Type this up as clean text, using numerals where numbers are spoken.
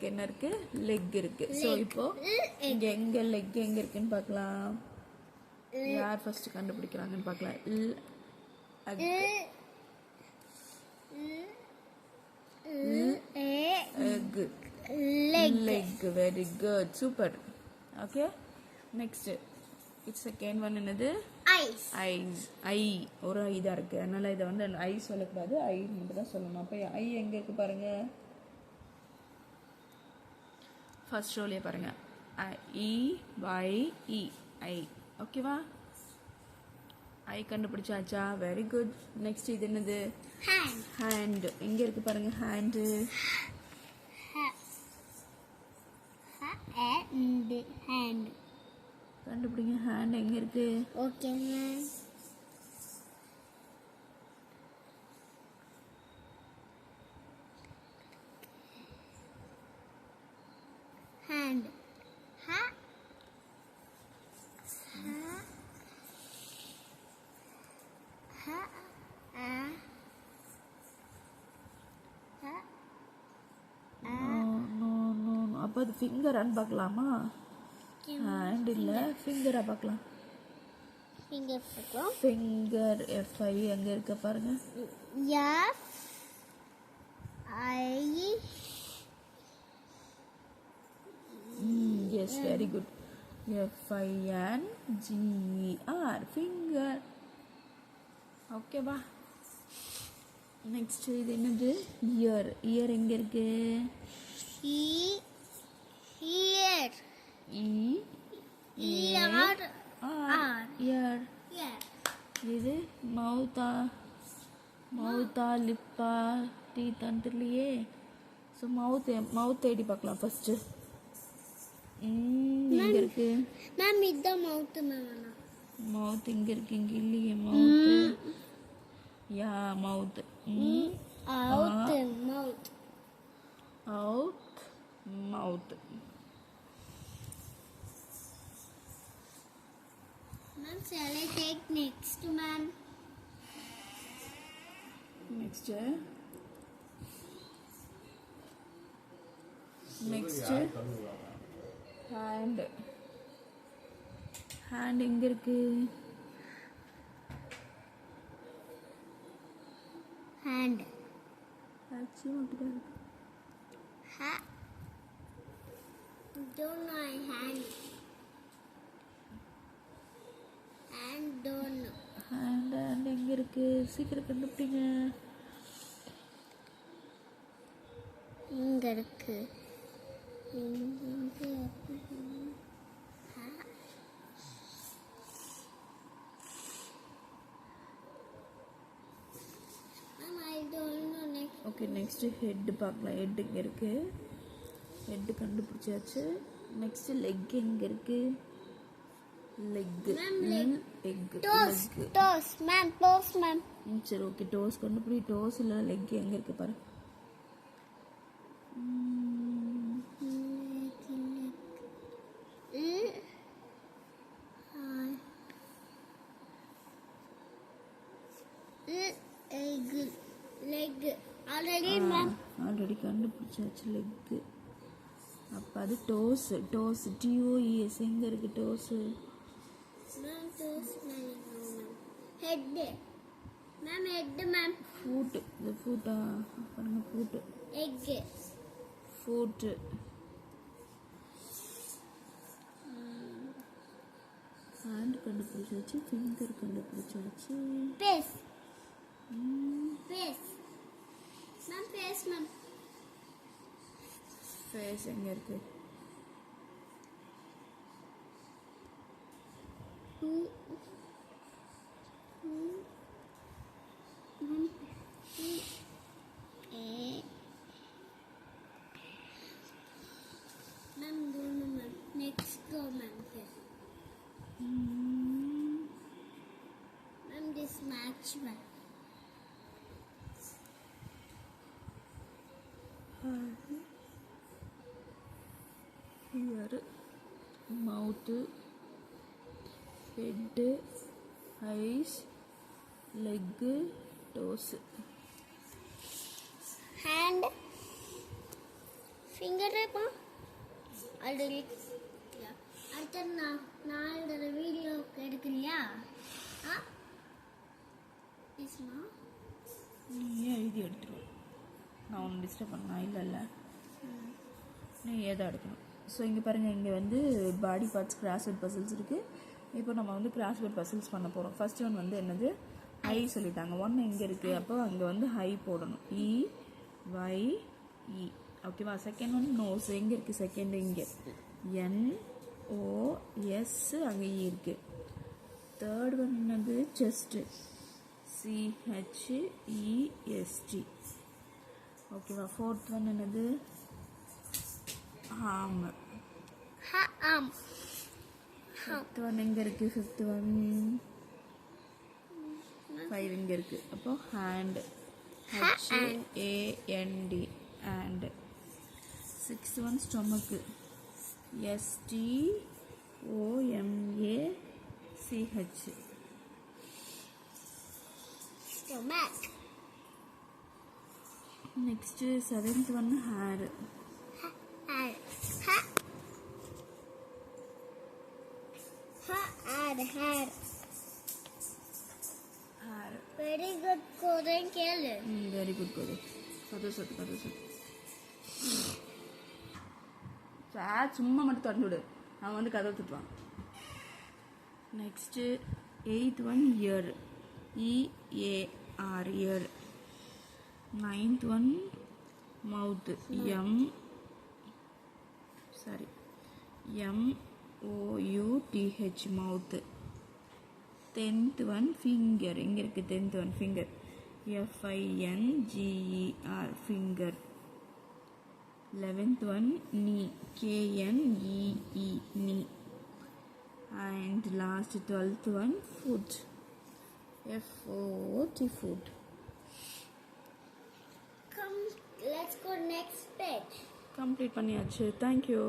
இருக்கு என்ன இருக்கு லெக் இருக்கு சோ இப்போ இங்க எங்க லெக் எங்க இருக்குன்னு பார்க்கலாம் யார் ஃபர்ஸ்ட் கண்டுபிடிக்கறாங்கன்னு பார்க்கலாம் leg very good super okay next it's second one என்னது eyes eye ஒரு ஐ தான் இருக்கு அதனால இத வந்து ஐ சொல்ல கூடாது ஐ மட்டும் தான் சொல்லணும் அப்ப ஐ எங்க இருக்கு பாருங்க ஃபர்ஸ்ட் ரோலயே பாருங்க e y e ஐ ஓகேவா ஐ கண்டுபிடிச்சாச்சா வெரி குட் நெக்ஸ்ட் இது என்னது hand எங்க இருக்கு பாருங்க hand hand கண்டுபிடிங்க hand எங்க இருக்கு ஓகே மேம் hand அப்ப அது ஃபிங்கர் பார்க்கலாமா ஹேண்ட் இல்ல ஃபிங்கரா பார்க்கலாம் ஃபிங்கர் பார்க்கலாம் ஃபிங்கர் எஃப் ஐ எங்க இருக்கு பாருங்க F I S very good F I N G R finger ஓகேவா நெக்ஸ்ட் இது என்னது இயர் இயர் எங்க இருக்கு இயர் இது மவுத்தா லிப்பா டீத் தெரியலையே ஸோ மவுத் தேடி பார்க்கலாம் ஃபர்ஸ்ட் எங்க இருக்கு மேம் இதுதான் மவுத் மேம் மவுத் இங்க இருக்கு இங்க இல்லையே மவுத் யா மவுத் மவுத் Ma'am, shall I take next, ma'am? Next hand எங்க இருக்கு hand ஆச்சி மட்டும் இருக்கு don't know hand don't know hand எங்க இருக்கு சீக்கிரம் கண்டுபிடிங்க இங்க இருக்கு ஓகே நெக்ஸ்ட் ஹெட் பார்க்கலாம் ஹெட் எங்க இருக்கு ஹெட் கண்டுபிடிச்சாச்சு நெக்ஸ்ட் லெக் எங்க இருக்கு leg egg toes ma'am toes ma'am சரி ஓகே டோஸ் கண்டுபிடி டோஸ் இல்ல லெக் எங்க இருக்கு பாரு leg ஆல்ரெடி கண்டுபிடிச்சாச்சு லெக் அப்ப அது டோஸ் டோஸ் TOES எங்க இருக்கு dose ma'am toes ma'am head ma'am food இது ஃபுட்டா பாருங்க ஃபுட் egg ஃபுட் ஹேண்ட் கண்டுபிடிச்சாச்சு ஃபிங்கர் கண்டுபிடிச்சாச்சு face face ma'am face ma'am face எங்க இருக்கு ma'am don't know ma'am next go ma'am ma'am this match ma'am ear mouth head eyes leg toes hand finger ரேப்பா already அடுத்த நாலு video எடுக்கலையா இஸ்மா நீ எழுதி எடுத்துருவோம். நான் ஒன்று டிஸ்டர்ப் பண்ணா இல்லை நீ ஏதோ எடுக்கணும். ஸோ இங்கே பாருங்கள், இங்கே வந்து பாடி பார்ட்ஸ் கிராஸ்வேர்ட் பசில்ஸ் இருக்குது. இப்போ நம்ம வந்து கிராஸ்வேர்ட் பசில்ஸ் பண்ண போகிறோம். ஃபர்ஸ்ட் ஒன் வந்து என்னது, ஹை சொல்லிட்டாங்க. ஒன்று எங்கே இருக்குது, அப்போ அங்கே வந்து ஹை போடணும். EYE ஓகேவா. செகண்ட் ஒன் நோஸ் எங்கே இருக்குது, செகண்ட் இங்கே NOS அங்கே E இருக்குது. தேர்ட் ஒன் என்னது, செஸ்ட்டு CHEST ஓகேவா. ஃபோர்த் ஒன் என்னது, ஆம். ஃபிஃப்த் ஒன் எங்கே இருக்குது, ஃபிஃப்த் ஒன் 5 இங்கே இருக்குது. அப்போ hand HAND hand. Sixth one stomach STOMACH. Next seventh one hair hair. Very good coding கேளு. Very good code. கதை சொத்து சும்மா மட்டும் திறந்து விடு, அவன் வந்து கதை திட்டுவான். Next eighth one ear EAR ear. Ninth one mouth MOUTH mouth. Tenth one finger எங்கே இருக்குது, tenth one finger FINGER finger. 11th one knee KNEE knee. And last 12th one foot FOOT foot. Come, let's go next page. Complete பண்ணியாச்சு. Thank you.